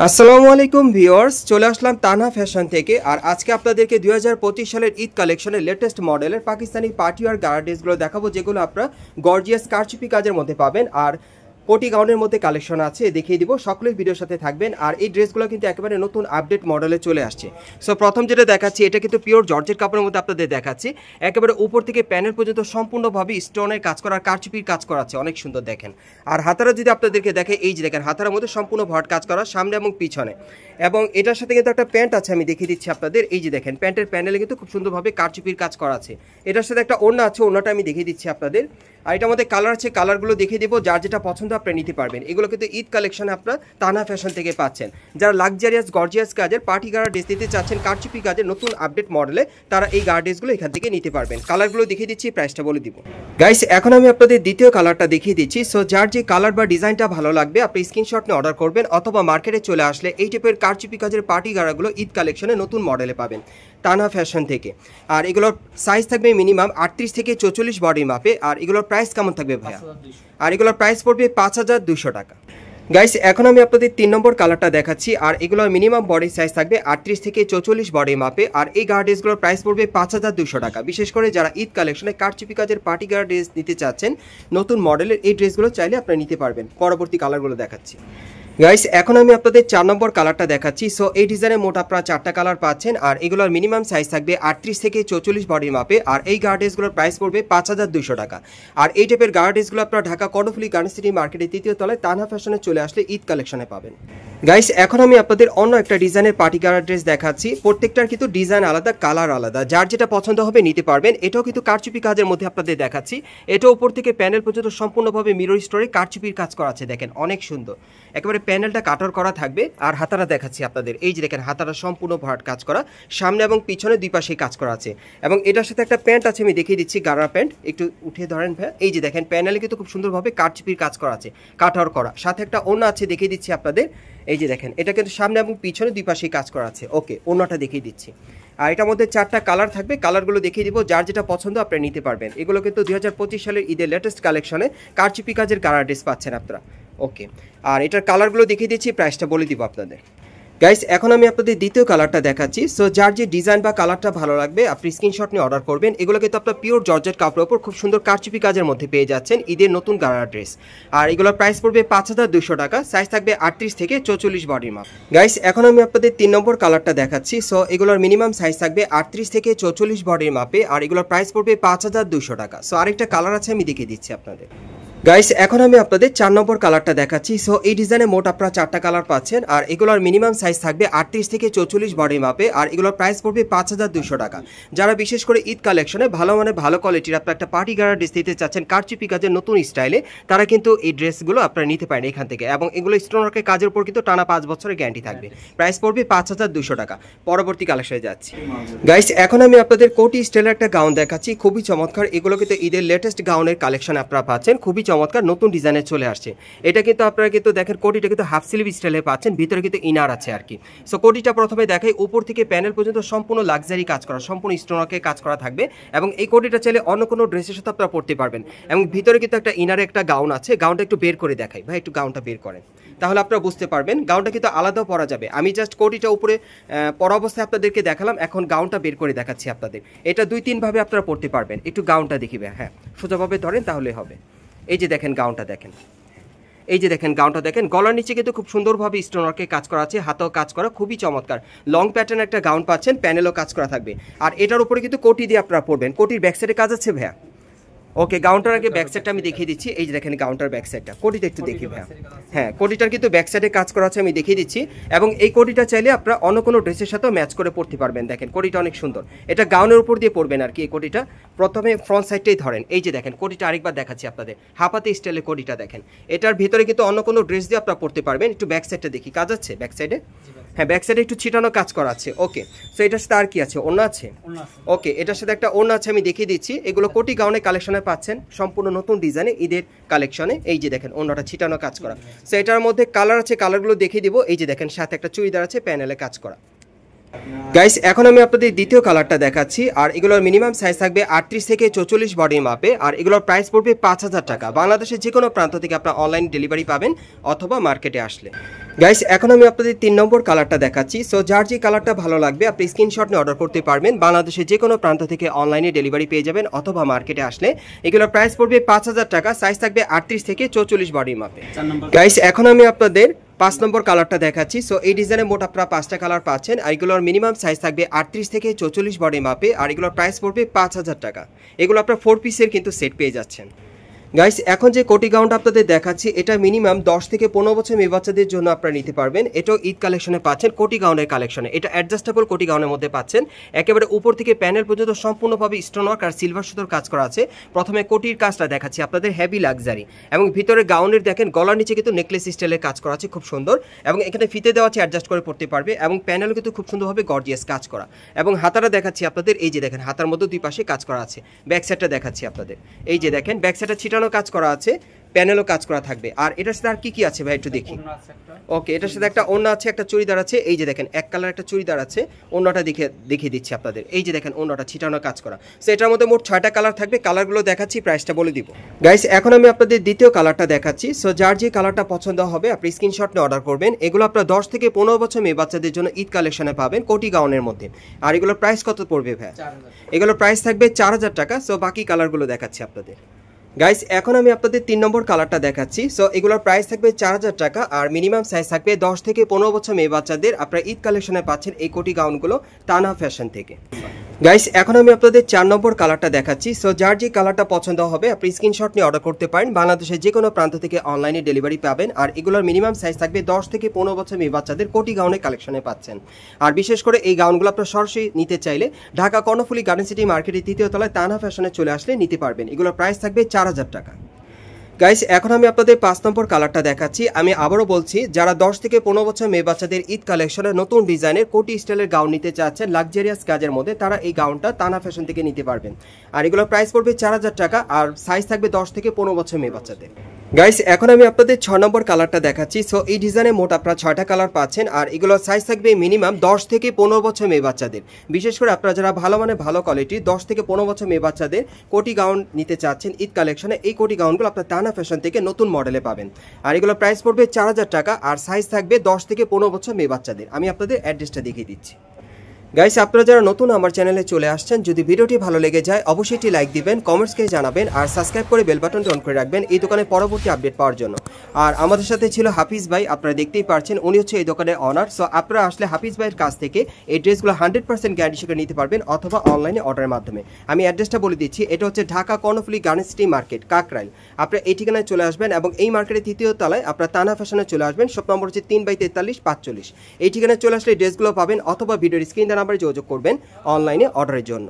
আসসালামু আলাইকুম ভিউয়ার্স, চলে আসলাম তানহা ফ্যাশন থেকে। আর আজকে আপনাদেরকে 2025 সালের ঈদ কালেকশনের লেটেস্ট মডেলের পাকিস্তানি পার্টি ওয়্যার গার্ড ড্রেসগুলো দেখাবো, যেগুলো আপনারা গর্জিয়াস কারচুপি কাজের মধ্যে পাবেন আর কোটি গাউনের মধ্যে কালেকশন আছে, দেখিয়ে দিব। সকলের ভিডিওর সাথে থাকবেন। আর এই ড্রেসগুলো কিন্তু একেবারে নতুন আপডেট মডেলে চলে আসছে। সো প্রথম যেটা দেখাচ্ছি, এটা কিন্তু পিওর জর্জেট কাপড়ের মধ্যে আপনাদের দেখাচ্ছি। একেবারে উপর থেকে প্যানেল পর্যন্ত সম্পূর্ণভাবে স্টোনের কাজ করা, কারচুপির কাজ করা আছে, অনেক সুন্দর দেখেন। আর হাতারা যদি আপনাদেরকে দেখে, এই যে দেখেন হাতার মধ্যে সম্পূর্ণ ভট কাজ করা সামনে এবং পিছনে। এবং এটার সাথে কিন্তু একটা প্যান্ট আছে, আমি দেখিয়ে দিচ্ছি আপনাদের। এই যে দেখেন প্যান্টের প্যানেলে কিন্তু খুব সুন্দরভাবে কারচুপির কাজ করা আছে। এটার সাথে একটা ওড়না আছে, ওড়নাটা আমি দেখিয়ে দিচ্ছি আপনাদের। আর এটার মধ্যে কালার আছে, কালারগুলো দেখিয়ে দেবো। যার যেটা পছন্দ আপনি নিতে পারবেন। এগুলো কিন্তু ঈদ কালেকশনে আপনারা তানহা ফ্যাশন থেকে পাচ্ছেন। যারা লাক্সারিয়াস গর্জিয়াস কাজের পার্টি গার্ড ড্রেস নিতে চাচ্ছেন, কারচুপি কাজের নতুন আপডেট মডেলে, তারা এই গার্ড ড্রেসগুলো এখান থেকে নিতে পারবেন। কালারগুলো দেখিয়ে দিচ্ছি, প্রাইসটা বলে দিব। গাইস, এখন আমি আপনাদের দ্বিতীয় কালারটা দেখিয়ে দিচ্ছি। সো যার যে কালার বা ডিজাইনটা ভালো লাগবে, আপনি স্ক্রিনশট নিয়ে অর্ডার করবেন, অথবা মার্কেটে চলে আসলে এই টাইপের কারচুপি কাজের পার্টি গাড়াগুলো ঈদ কালেকশনে নতুন মডেলে পাবেন তানহা ফ্যাশন থেকে। আর এগুলোর সাইজ থাকবে মিনিমাম 38 থেকে 44 বডি মাপে। আর এগুলোর প্রাইস কেমন থাকবে ভাইয়া? আর এগুলোর প্রাইস পড়বে 5200 টাকা। গাইস, এখন আমি আপনাদের 3 নম্বর কালারটা দেখাচ্ছি। আর এগুলোর মিনিমাম বডি সাইজ থাকবে 38 থেকে 44 বডি মাপে। আর এই গার্ড ড্রেসগুলোর প্রাইস পড়বে 5200 টাকা। বিশেষ করে যারা ঈদ কালেকশনে কারচুপি কাজের পার্টি গার্ড ড্রেস নিতে চাচ্ছেন নতুন মডেলের, এই ড্রেসগুলো চাইলে আপনারা নিতে পারবেন। পরবর্তী কালারগুলো দেখাচ্ছি। গাইস, এখন আমি আপনাদের 4 নম্বর কালারটা দেখাচ্ছি। সো এই ডিজাইনের মোট আপনারা 4টা কালার পাচ্ছেন। আর এগুলোর মিনিমাম সাইজ থাকবে 38 থেকে 44 বডির মাপে। আর এই গার্ড ড্রেসগুলোর প্রাইস পড়বে 5200 টাকা। আর এই টাইপের গার্ড ড্রেসগুলো আপনারা ঢাকা কর্ণফুলী গার্ডেন সিটি মার্কেটের 3য় তলায় তানহা ফ্যাশনে চলে আসলে ঈদ কালেকশনে পাবেন। গাইস, এখন আমি আপনাদের অন্য একটা ডিজাইনের পার্টি গার্ড ড্রেস দেখাচ্ছি। প্রত্যেকটার কিন্তু ডিজাইন আলাদা, কালার আলাদা, যার যেটা পছন্দ হবে নিতে পারবেন। এটাও কিন্তু কারচুপি কাজের মধ্যে আপনাদের দেখাচ্ছি। এটা উপর থেকে প্যানেল পর্যন্ত সম্পূর্ণভাবে মিরর স্টোরে কারচুপির কাজ করা আছে, দেখেন অনেক সুন্দর। একেবারে প্যানেলটা কাটার করা থাকবে। আর হাতারা দেখাচ্ছি আপনাদের, এই যে দেখেন হাতারা সম্পূর্ণ ভরাট কাজ করা, সামনে এবং পিছনে দুই পাশেই কাজ করা আছে। এবং এটার সাথে একটা প্যান্ট আছে, আমি দেখিয়ে দিচ্ছি, গাড়া প্যান্ট। একটু উঠে ধরেন ভাই, এই যে দেখেন প্যানেলে কিন্তু খুব সুন্দরভাবে কারচুপির কাজ করা আছে, কাটার করা। সাথে একটা ওড়না আছে, দেখিয়ে দিচ্ছি আপনাদের। এই যে দেখেন এটা কিন্তু সামনে এবং পিছনে দুই পাশেই কাজ করা আছে। ওকে, ওড়নাটা দেখিয়ে দিচ্ছি। আর এটার মধ্যে 4টা কালার থাকবে, কালারগুলো দেখিয়ে দিব। যার যেটা পছন্দ আপনারা নিতে পারবেন। এগুলো কিন্তু 2025 সালের ঈদের লেটেস্ট কালেকশনে কারচুপি কাজের গাড়া ড্রেস পাচ্ছেন আপনারা। ওকে, আর এটার কালারগুলো দেখিয়ে দিচ্ছি, প্রাইসটা বলে দিব আপনাদের। গাইস, এখন আমি আপনাদের দ্বিতীয় কালারটা দেখাচ্ছি। সো যার যে ডিজাইন বা কালারটা ভালো লাগবে, আপনি স্ক্রিনশট নিয়ে অর্ডার করবেন। এগুলো কিন্তু আপনার পিওর জর্জেট কাপড়ের উপর খুব সুন্দর কারচুপি কাজের মধ্যে পেয়ে যাচ্ছেন ঈদের নতুন গাড়া ড্রেস। আর এগুলোর প্রাইস পড়বে 5200 টাকা। সাইজ থাকবে 38 থেকে 44 বডির মাপ। গাইস, এখন আমি আপনাদের 3 নম্বর কালারটা দেখাচ্ছি। সো এগুলোর মিনিমাম সাইজ থাকবে 38 থেকে 44 বডির মাপে। আর এগুলোর প্রাইস পড়বে 5200 টাকা। সো আরেকটা কালার আছে, আমি দেখিয়ে দিচ্ছি আপনাদের। গাইস, এখন আমি আপনাদের 4 নম্বর কালারটা দেখাচ্ছি। সো এই ডিজাইনে মোট আপনারা 4টা কালার পাচ্ছেন। আর এগুলোর মিনিমাম সাইজ থাকবে 38 থেকে 44 বডি মাপে। আর এগুলোর প্রাইস পড়বে 5200 টাকা। যারা বিশেষ করে ঈদ কালেকশনে ভালো মানে ভালো কোয়ালিটির আপনার একটা পার্টি গাড়া ড্রেস দিতে চাচ্ছেন কারচুপি কাজের নতুন স্টাইলে, তারা কিন্তু এই ড্রেসগুলো আপনারা নিতে পারেন এখান থেকে। এবং এগুলো স্টোনওয়ার্কের কাজের উপর কিন্তু টানা 5 বছরের গ্যারান্টি থাকবে। প্রাইস পড়বে 5200 টাকা। পরবর্তী কালেকশনে যাচ্ছি। গাইস, এখন আমি আপনাদের কোটি স্টাইলের একটা গাউন দেখাচ্ছি, খুবই চমৎকার। এগুলো কিন্তু ঈদের লেটেস্ট গাউনের কালেকশন আপনারা পাচ্ছেন, খুবই চমৎকার, নতুন ডিজাইনে চলে আসছে। এটা কিন্তু আপনারা কিন্তু দেখেন কোটিটা কিন্তু হাফ স্লিভ স্টাইলে পাচ্ছেন, ভিতরে কিন্তু ইনার আছে আর কি। সো কোটিটা প্রথমে দেখাই, উপর থেকে প্যানেল পর্যন্ত সম্পূর্ণ লাক্সারি কাজ করা, সম্পূর্ণ স্টোনওয়ার্কে কাজ করা থাকবে। এবং এই কোটিটা চাইলে অন্য কোনো ড্রেসের সাথে আপনারা পরতে পারবেন। এবং ভিতরে কিন্তু একটা ইনারে একটা গাউন আছে, গাউনটা একটু বের করে দেখাই ভাই, একটু গাউনটা বের করেন, তাহলে আপনারা বুঝতে পারবেন। গাউনটা কিন্তু আলাদাও পরা যাবে। আমি জাস্ট কোটিটা উপরে পরা অবস্থায় আপনাদেরকে দেখালাম, এখন গাউনটা বের করে দেখাচ্ছি আপনাদের। এটা 2-3 ভাবে আপনারা পরতে পারবেন। একটু গাউনটা দেখিবে, হ্যাঁ সোজাভাবে ধরেন তাহলে হবে। এই যে দেখেন গাউনটা দেখেন, এই যে দেখেন গাউনটা দেখেন, গলার নিচে কিন্তু খুব সুন্দরভাবে স্টোনওয়ার্কে কাজ করা আছে, হাতেও কাজ করা, খুবই চমৎকার। লং প্যাটার্ন একটা গাউন পাচ্ছেন, প্যানেলও কাজ করা থাকবে। আর এটার উপরে কিন্তু কোটি দিয়ে আপনারা পরবেন। কোটির ব্যাক সাইডে কাজ আছে ভাইয়া। ওকে, গাউনটার আগে ব্যাক সাইডটা আমি দেখিয়ে দিচ্ছি। এই যে দেখেন গাউনটার ব্যাক সাইডটা, কোটিটা একটু দেখি ভাইয়া। হ্যাঁ, কোটিটার কিন্তু ব্যাক সাইডে কাজ করা আছে, আমি দেখিয়ে দিচ্ছি। এবং এই কোটিটা চাইলে আপনারা অন্য কোনো ড্রেসের সাথেও ম্যাচ করে পরতে পারবেন। দেখেন কোটিটা অনেক সুন্দর, এটা গাউনের উপর দিয়ে পরবেন আর কি। এই কোটিটা প্রথমে ফ্রন্ট সাইডটাই ধরেন। এই যে দেখেন কোটিটা আরেকবার দেখাচ্ছি আপনাদের, হাফাতে স্টাইলে কোটিটা দেখেন। এটার ভিতরে কিন্তু অন্য কোনো ড্রেস দিয়ে আপনারা পরতে পারবেন। একটু ব্যাক সাইডটা দেখি, কাজ আছে ব্যাক সাইডে? হ্যাঁ, ব্যাক সাইডে একটু ছিটানো কাজ করা আছে। ওকে, সো এটার সাথে আর কি আছে? ওড়না আছে। ওকে, এটার সাথে একটা ওড়না আছে, আমি দেখিয়ে দিচ্ছি। এগুলো কোটি গাউনের কালেকশনে পাচ্ছেন, সম্পূর্ণ নতুন ডিজাইনে ঈদের কালেকশনে। এই যে দেখেন ওড়নাটা ছিটানো কাজ করা। সো এটার মধ্যে কালার আছে, কালারগুলো দেখিয়ে দিব। এই যে দেখেন সাথে একটা চুড়িদার আছে, প্যানেলে কাজ করা। গাইস এখন আমি আপনাদের দ্বিতীয় কালারটা দেখাচ্ছি আর এগুলোর মিনিমাম সাইজ থাকবে 38 থেকে 44 বডির মাপে আর এগুলোর প্রাইস পড়বে 5000 টাকা। বাংলাদেশের যে কোনো প্রান্ত থেকে আপনারা অনলাইন ডেলিভারি পাবেন অথবা মার্কেটে আসলে। গাইস এখন আমি আপনাদের 3 নম্বর কালারটা দেখাচ্ছি। সো যার যে কালারটা ভালো লাগবে আপনি স্ক্রিনশট নিয়ে অর্ডার করতে পারবেন। বাংলাদেশের যে কোনো প্রান্ত থেকে অনলাইনে ডেলিভারি পেয়ে যাবেন অথবা মার্কেটে আসলে। এগুলোর প্রাইস পড়বে 5000 টাকা, সাইজ থাকবে 38 থেকে 44 বডির মাপে। গাইস এখন আমি আপনাদের 5 নম্বর কালারটা দেখাচ্ছি। সো এই ডিজাইনে মোট আপনারা 5টা কালার পাচ্ছেন আর এগুলোর মিনিমাম সাইজ থাকবে 38 থেকে 44 বডি মাপে আর এগুলোর প্রাইস পড়বে 5000 টাকা। এগুলো আপনারা 4 পিসের কিন্তু সেট পেয়ে যাচ্ছেন। গাইস এখন যে কোটি গাউনটা আপনাদের দেখাচ্ছি এটা মিনিমাম 10 থেকে 15 বছর মেয়ে বাচ্চাদের জন্য আপনারা নিতে পারবেন। এটাও ঈদ কালেকশনে পাচ্ছেন, কোটি গাউনের কালেকশনে। এটা অ্যাডজাস্টেবল কোটি গাউনের মধ্যে পাচ্ছেন। একেবারে উপর থেকে প্যানেল পর্যন্ত সম্পূর্ণভাবে স্টোন ওয়ার্ক আর সিলভার সুতোর কাজ করা আছে। প্রথমে কোটির কাজটা দেখাচ্ছি আপনাদের, হেভি লাক্সারি এবং ভিতরে গাউনের দেখেন গলার নিচে কিন্তু নেকলেস স্টাইলের কাজ করা আছে, খুব সুন্দর। এবং এখানে ফিতে দেওয়া আছে, অ্যাডজাস্ট করে পড়তে পারবে এবং প্যানেলও কিন্তু খুব সুন্দরভাবে গর্জিয়াস কাজ করা। এবং হাতাটা দেখাচ্ছি আপনাদের, এই যে দেখেন হাতার মধ্যে দুই পাশে কাজ করা আছে। ব্যাক সাইডটা দেখাচ্ছি আপনাদের, এই যে দেখেন ব্যাক সাইডে ছিটানো কাজ করা আছে, প্যানেলও কাজ করা থাকবে। আর এটার সাথে আর কি কি আছে ভাই একটু দেখি। ওকে, এটার সাথে একটা ওড়না আছে, একটা চুড়িদার আছে। এই যে দেখেন এক কালার একটা চুড়িদার আছে, ওড়নাটা দেখিয়ে দিচ্ছি আপনাদের। এই যে দেখেন ওড়নাটা ছিটানো কাজ করা। সো এটার মধ্যে মোট 6টা কালার থাকবে। কালারগুলো দেখাচ্ছি, প্রাইসটা বলে দিব। গাইস এখন আমি আপনাদের দ্বিতীয় কালারটা দেখাচ্ছি। সো যার যে কালারটা পছন্দ হবে আপনি স্ক্রিনশট নিয়ে অর্ডার করবেন। এগুলো আপনারা 10 থেকে 15 বছর মেয়ে বাচ্চাদের জন্য ঈদ কালেকশনে পাবেন কোটি গাউনের মধ্যে। আর এগুলোর প্রাইস কত পড়বে ভাই? এগুলোর প্রাইস থাকবে 4000 টাকা। সো বাকি কালারগুলো দেখাচ্ছি আপনাদের। গাইস এখন আমি আপনাদের 3 নম্বর কালারটা দেখাচ্ছি। সো এগুলোর প্রাইস থাকবে 4000 টাকা আর মিনিমাম সাইজ থাকবে 10 থেকে 15 বছর মেয়ে বাচ্চাদের। আপনারা ঈদ কালেকশনে পাচ্ছেন এই কোটি গাউনগুলো তানা ফ্যাশন থেকে। গাইস এখন আমি আপনাদের 4 নম্বর কালারটা দেখাচ্ছি। সো যার যে কালারটা পছন্দ হবে আপনি স্ক্রিনশট নিয়ে অর্ডার করতে পারেন। বাংলাদেশের যে কোনো প্রান্ত থেকে অনলাইনে ডেলিভারি পাবেন আর এগুলোর মিনিমাম সাইজ থাকবে 10 থেকে 15 বছর মেয়ে বাচ্চাদের কোটি গাউনের কালেকশনে পাচ্ছেন। আর বিশেষ করে এই গাউনগুলো আপনারা সরাসরি নিতে চাইলে ঢাকা কর্ণফুলী গার্ডেন সিটি মার্কেটের 3য় তলায় তানা ফ্যাশনে চলে আসলে নিতে পারবেন। এগুলোর প্রাইস থাকবে 4000 টাকা। গাইস এখন আমি আপনাদের 5 নম্বর কালারটা দেখাচ্ছি। আমি আবারও বলছি, যারা 10 থেকে 15 বছর মেয়ে বাচ্চাদের ঈদ কালেকশনের নতুন ডিজাইনের কোটি স্টাইলের গাউন নিতে চাচ্ছেন লাক্সারিয়াস কাজের মধ্যে, তারা এই গাউনটা তানা ফ্যাশন থেকে নিতে পারবেন। আর এগুলোর প্রাইস পড়বে 4000 টাকা আর সাইজ থাকবে 10 থেকে 15 বছর মেয়ে বাচ্চাদের। গাইস এখন আমি আপনাদের 6 নম্বর কালারটা দেখাচ্ছি। সো এই ডিজাইনে মোট আপনারা 6টা কালার পাচ্ছেন আর এগুলোর সাইজ থাকবে মিনিমাম 10 থেকে 15 বছর মেয়ে বাচ্চাদের। বিশেষ করে আপনারা যারা ভালো মানে ভালো কোয়ালিটি 10 থেকে 15 বছর মেয়ে বাচ্চাদের কোটি গাউন নিতে চাচ্ছেন ঈদ কালেকশনে, এই কোটি গাউনগুলো আপনারা তানা ফ্যাশন থেকে নতুন মডেলে পাবেন। আর এগুলোর প্রাইস পড়বে 4000 টাকা আর সাইজ থাকবে 10 থেকে 15 বছর মেয়ে বাচ্চাদের। আমি আপনাদের অ্যাড্রেসটা দেখিয়ে দিচ্ছি। গাইস আপনারা যারা নতুন আমার চ্যানেলে চলে আসছেন, যদি ভিডিওটি ভালো লেগে যায় অবশ্যই একটি লাইক দিবেন, কমেন্টসকে জানাবেন আর সাবস্ক্রাইব করে বেল বাটনটি অন করে রাখবেন এই দোকানের পরবর্তী আপডেট পাওয়ার জন্য। আর আমাদের সাথে ছিল হাফিজ ভাই, আপনারা দেখতেই পাচ্ছেন উনি হচ্ছে এই দোকানের অনার। সো আপনারা আসলে হাফিজ ভাইয়ের কাছ থেকে এই ড্রেসগুলো 100% গ্যারান্টি সহকারে নিতে পারবেন অথবা অনলাইনে অর্ডারের মাধ্যমে। আমি অ্যাড্রেসটা বলে দিচ্ছি, এটা হচ্ছে Dhaka Karnaphuli garden city market Kakrail. আপনারা এই ঠিকানায় চলে আসবেন এবং এই মার্কেটের 3য় তলায় আপনারা তানা ফ্যাশনে চলে আসবেন। শপ নম্বর হচ্ছে 3/43 45। এই ঠিকানায় চলে আসলে ড্রেসগুলো পাবেন অথবা ভিডিওর স্ক্রিন নাম্বারে যোগাযোগ করবেন অনলাইনে অর্ডারের জন্য।